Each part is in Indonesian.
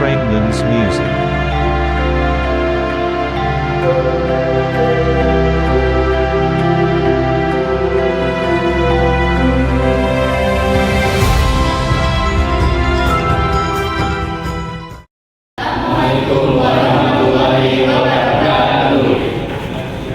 Framelands Music.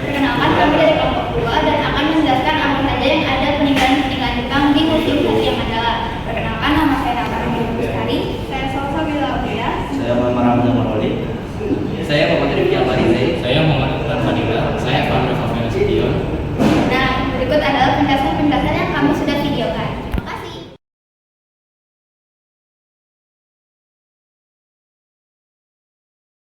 Perkenalkan, kami dari kelompok 2 dan akan menjelaskan apa saja yang ada peninggalan-peninggalan Jepang di Museum Asia Mandala. Perkenalkan, nama saya Nata Bestari. Saya Salsa Bilawia. Saya Muhammad Ramdan Maroli. Saya Muhammad Rifki Almarizai. Saya Muhammad Iqbal Fadila. Saya Fahmi Fafil Nasution. Nah, berikut adalah penjelasan-penjelasan yang kami sudah videokan. Terima kasih.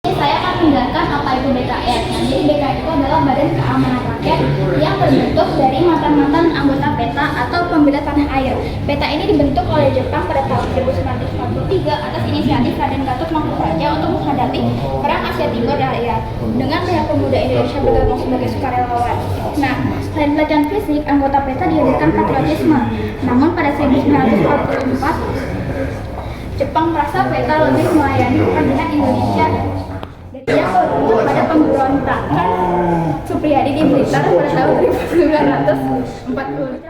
Saya akan menjelaskan apa itu BKR. Jadi BKR itu adalah Badan Keamanan Rakyat yang terbentuk dari mantan-mantan anggota PETA atau pembela tanah air. PETA ini dibentuk oleh Jepang pada tahun 1943 atas inisiatif Raden Gatot Mangkusarja untuk menghadapi Perang Asia Timur Raya dengan pihak pemuda Indonesia bergabung sebagai sukarelawan. Nah, selain pelatihan fisik, anggota PETA dihadirkan patriotisme. Namun pada 1944 Jepang merasa PETA lebih melayani kepentingan Indonesia. Dia berujung pada pemberontakan Supriyadi di Blitar pada tahun 1940.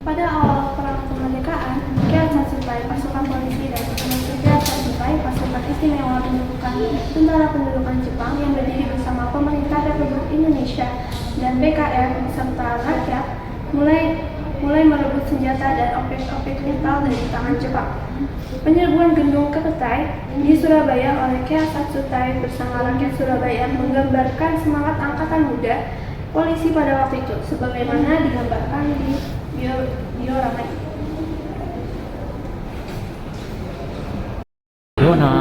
Pada awal perang kemerdekaan, Kiai Matsupai, pasukan polisi dan Kiai Matsupai, pasukan istimewa tentara pendudukan Jepang yang berdiri bersama pemerintah Republik Indonesia dan BKR beserta rakyat mulai merebut senjata dan objek-objek vital dari tangan Jepang. Penyerbuan Gendung Keketai di Surabaya oleh Kiai Matsupai bersama rakyat Surabaya menggambarkan semangat angkatan muda polisi pada waktu itu, sebagaimana digambarkan di diorama ini.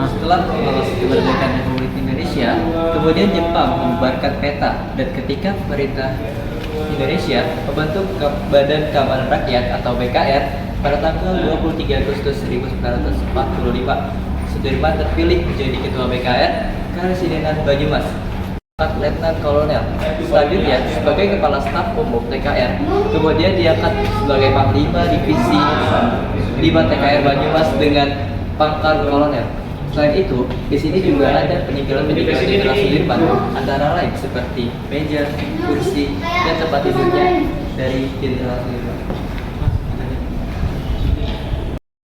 Setelah proklamasi kemerdekaan Republik Indonesia, kemudian Jepang membubarkan PETA dan ketika pemerintah Indonesia membentuk Badan Keamanan Rakyat atau BKR pada tanggal 23 Agustus 1945. Sudirman terpilih menjadi ketua BKR Karesidenan Banyumas, Letnan Kolonel. Selanjutnya sebagai kepala staf umum TKR, kemudian diangkat sebagai Panglima Divisi 5 TKR Banyumas dengan pangkat kolonel. Selain itu, di sini juga ada peninggalan-peninggalan Jenderal Sudirman, antara lain seperti meja, kursi, dan tempat tidurnya dari Jenderal Sudirman.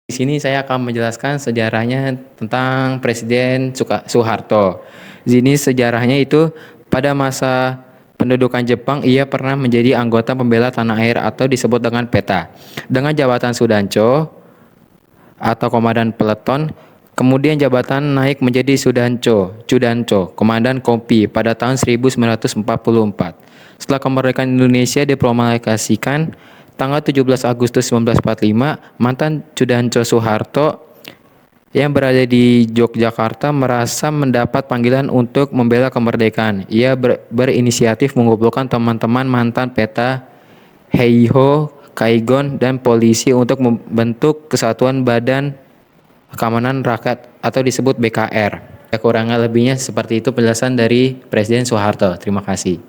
Di sini saya akan menjelaskan sejarahnya tentang Presiden Soeharto. Di sini sejarahnya itu pada masa pendudukan Jepang ia pernah menjadi anggota pembela tanah air atau disebut dengan PETA dengan jabatan Sudancho atau komandan peleton. Kemudian jabatan naik menjadi Cudanco, komandan Kompi pada tahun 1944. Setelah kemerdekaan Indonesia diproklamasikan tanggal 17 Agustus 1945, mantan Cudanco Soeharto yang berada di Yogyakarta merasa mendapat panggilan untuk membela kemerdekaan. Ia berinisiatif mengumpulkan teman-teman mantan PETA, Heiho, Kaigon, dan polisi untuk membentuk Kesatuan Badan Keamanan Rakyat atau disebut BKR. Ya, kurang lebihnya seperti itu penjelasan dari Presiden Soeharto. Terima kasih.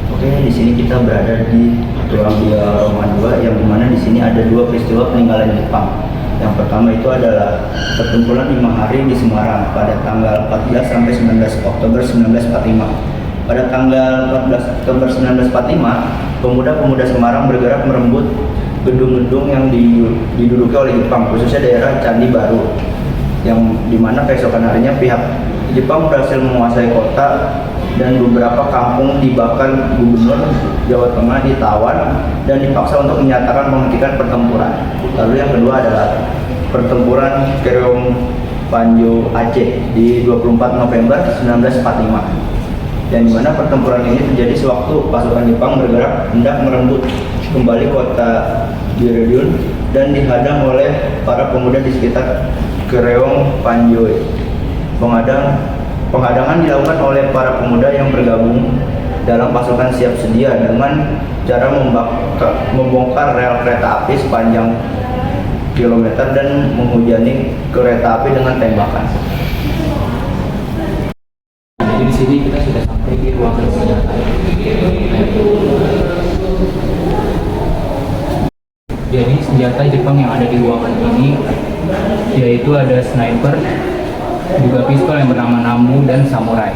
Oke, di sini kita berada di ruang dia Roma 2 yang dimana di sini ada dua peristiwa peninggalan Jepang. Yang pertama itu adalah pertempuran 5 hari di Semarang pada tanggal 14 sampai 19 Oktober 1945. Pada tanggal 14 Oktober 1945, pemuda-pemuda Semarang bergerak merembut gedung-gedung yang diduduki oleh Jepang, khususnya daerah Candi Baru, yang dimana keesokan harinya pihak Jepang berhasil menguasai kota dan beberapa kampung dibakar. Gubernur Jawa Tengah ditawan dan dipaksa untuk menyatakan menghentikan pertempuran. Lalu yang kedua adalah pertempuran Kereong Panjo Aceh di 24 November 1945, yang dimana pertempuran ini terjadi sewaktu pasukan Jepang bergerak hendak merebut kembali kota Birediun dan dihadang oleh para pemuda di sekitar Kereong Panjoy. Penghadangan dilakukan oleh para pemuda yang bergabung dalam pasukan siap sedia dengan cara membongkar rel kereta api sepanjang kilometer dan menghujani kereta api dengan tembakan. Jadi di sini kita sudah sampai di ruang persenjataan. Jadi senjata Jepang yang ada di ruangan ini yaitu ada sniper, juga pistol yang bernama Namu dan samurai.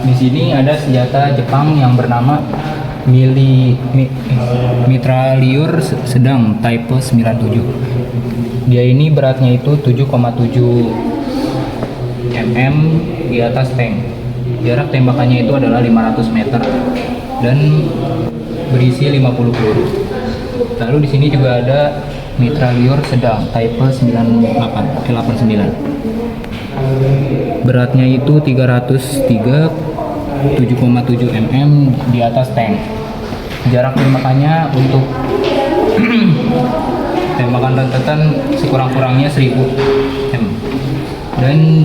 Di sini ada senjata Jepang yang bernama mitrailleur sedang Type 97. Dia ini beratnya itu 7,7 mm di atas tank. Jarak tembakannya itu adalah 500 meter dan berisi 50 peluru. Lalu di sini juga ada mitrailleur sedang Type 89. Beratnya itu 7,7 mm di atas tank. Jarak tembakannya untuk tembakan rentetan sekurang-kurangnya 1000 mm. Dan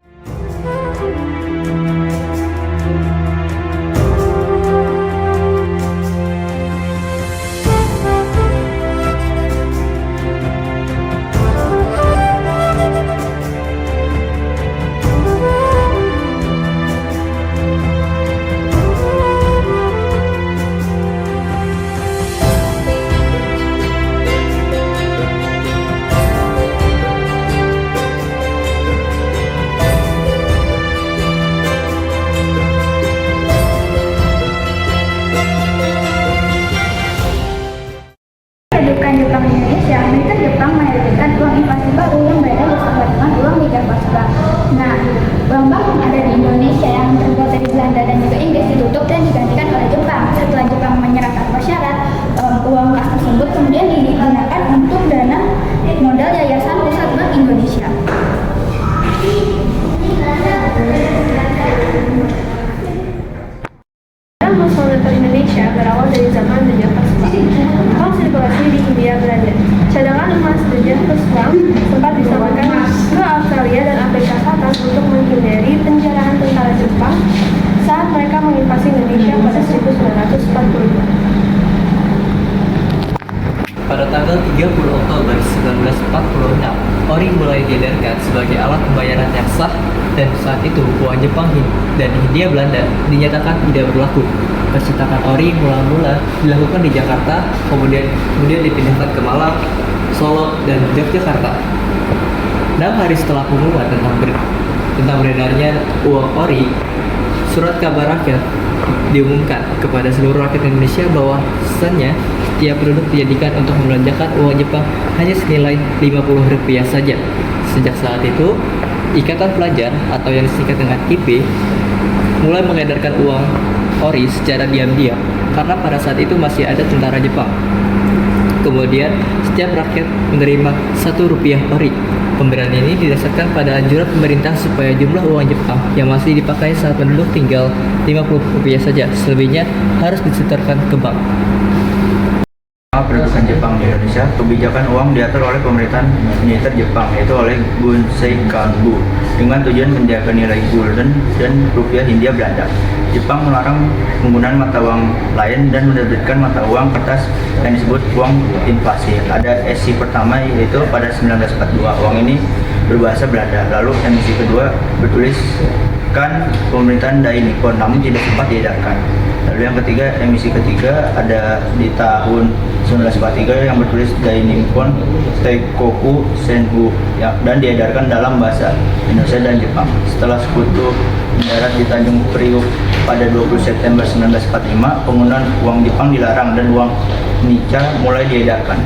Kedudukan Jepang di Indonesia, militer Jepang menerbitkan uang invasi baru yang berbeda bersama dengan uang di Javaska. Nah, bank-bank yang ada di Indonesia yang terbuat dari Belanda dan juga Inggris ditutup dan digantikan oleh Jepang. Setelah Jepang menyerahkan syarat, uang kas tersebut kemudian digunakan untuk dana modal Yayasan Pusat Bank Indonesia. Masa militer Indonesia berawal dari zaman The Java atau sirkulasi di Hindia Belanda. Cadangan emas The Java sempat disampaikan ke Australia dan Afrika Selatan untuk menghindari penjarahan tentara Jepang saat mereka menginvasi Indonesia pada 1945. Pada tanggal 30 Oktober 1946, ori mulai diedarkan sebagai alat pembayaran yang sah, dan saat itu uang Jepang dan Hindia Belanda dinyatakan tidak berlaku. Percetakan ori mula-mula dilakukan di Jakarta, kemudian dipindahkan ke Malang, Solo, dan Yogyakarta. 6 hari setelah pengumuman tentang beredarnya uang ori, surat kabar rakyat diumumkan kepada seluruh rakyat Indonesia bahwa bahwasannya setiap penduduk dijadikan untuk membelanjakan uang Jepang hanya senilai Rp50 saja. Sejak saat itu, Ikatan Pelajar atau yang disingkat dengan IP mulai mengedarkan uang ori secara diam-diam karena pada saat itu masih ada tentara Jepang. Kemudian, setiap rakyat menerima Rp1 ori. Pemberian ini didasarkan pada anjuran pemerintah supaya jumlah uang Jepang yang masih dipakai saat penduduk tinggal Rp50 saja. Selebihnya harus disetorkan ke bank. Pendudukan Jepang di Indonesia, kebijakan uang diatur oleh pemerintahan militer Jepang, yaitu oleh Gunsei Kanbu, dengan tujuan menjaga nilai gulden dan rupiah Hindia Belanda. Jepang melarang penggunaan mata uang lain dan menerbitkan mata uang kertas yang disebut uang inflasi. Ada emisi pertama yaitu pada 1942. Uang ini berbahasa Belanda. Lalu emisi kedua bertuliskan pemerintahan Dai Nippon, namun tidak sempat diedarkan. Lalu yang ketiga, emisi ketiga ada di tahun 1943 yang bertulis Dai Nippon Teikoku Senbu dan diedarkan dalam bahasa Indonesia dan Jepang. Setelah sekutu mendarat di Tanjung Priok pada 20 September 1945, penggunaan uang Jepang dilarang dan uang nica mulai diedarkan.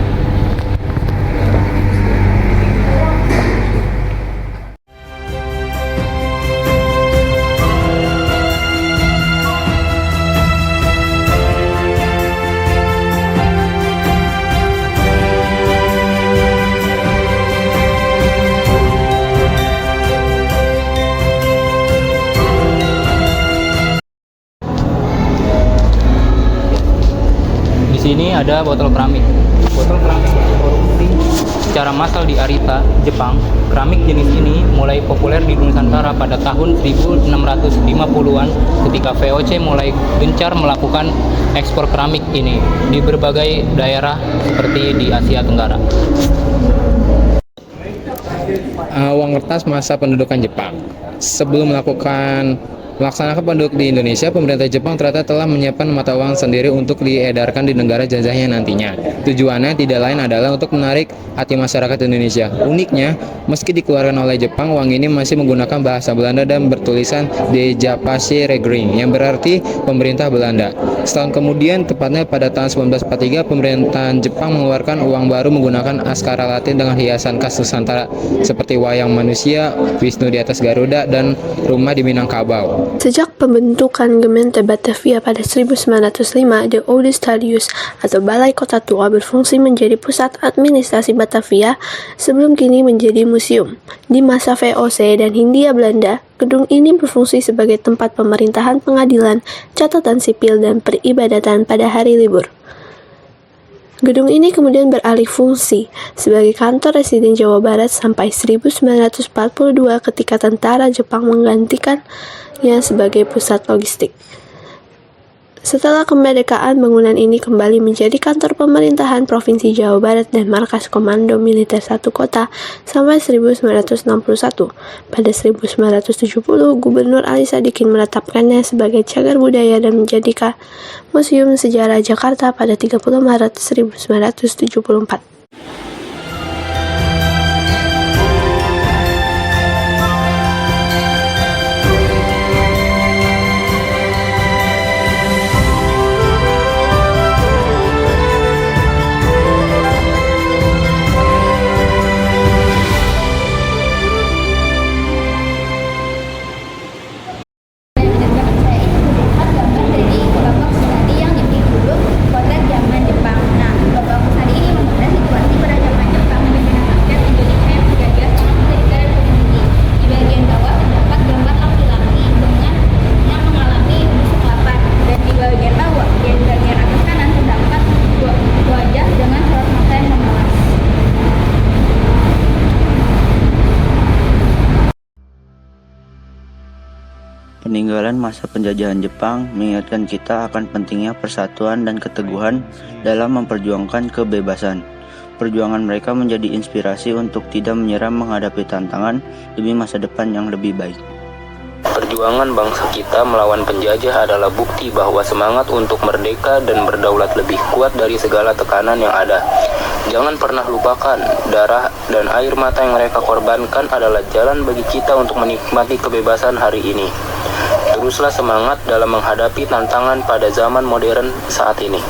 Di sini ada botol keramik. Botol keramik diproduksi secara massal di Arita, Jepang. Keramik jenis ini mulai populer di Nusantara pada tahun 1650-an ketika VOC mulai gencar melakukan ekspor keramik ini di berbagai daerah seperti di Asia Tenggara. Uang kertas masa pendudukan Jepang. Sebelum melakukan Melaksanakan penduduk di Indonesia, pemerintah Jepang ternyata telah menyiapkan mata uang sendiri untuk diedarkan di negara jajahnya nantinya. Tujuannya tidak lain adalah untuk menarik hati masyarakat Indonesia. Uniknya, meski dikeluarkan oleh Jepang, uang ini masih menggunakan bahasa Belanda dan bertulisan De Japanse Regering, yang berarti pemerintah Belanda. Setahun kemudian, tepatnya pada tahun 1943, pemerintahan Jepang mengeluarkan uang baru menggunakan askara Latin dengan hiasan khas Nusantara seperti wayang manusia, Wisnu di atas Garuda, dan rumah di Minangkabau. Sejak pembentukan Gemeente Batavia pada 1905, The Oude Stadhuis atau Balai Kota Tua berfungsi menjadi pusat administrasi Batavia sebelum kini menjadi museum. Di masa VOC dan Hindia Belanda, gedung ini berfungsi sebagai tempat pemerintahan, pengadilan, catatan sipil, dan peribadatan pada hari libur. Gedung ini kemudian beralih fungsi sebagai kantor residen Jawa Barat sampai 1942 ketika tentara Jepang menggantikannya sebagai pusat logistik. Setelah kemerdekaan, bangunan ini kembali menjadi kantor pemerintahan Provinsi Jawa Barat dan markas Komando Militer Satu Kota sampai 1961. Pada 1970, Gubernur Ali Sadikin menetapkannya sebagai cagar budaya dan menjadikan Museum Sejarah Jakarta pada 30 Maret 1974. Peninggalan masa penjajahan Jepang mengingatkan kita akan pentingnya persatuan dan keteguhan dalam memperjuangkan kebebasan. Perjuangan mereka menjadi inspirasi untuk tidak menyerah menghadapi tantangan demi masa depan yang lebih baik. Perjuangan bangsa kita melawan penjajah adalah bukti bahwa semangat untuk merdeka dan berdaulat lebih kuat dari segala tekanan yang ada. Jangan pernah lupakan, darah dan air mata yang mereka korbankan adalah jalan bagi kita untuk menikmati kebebasan hari ini. Teruslah semangat dalam menghadapi tantangan pada zaman modern saat ini.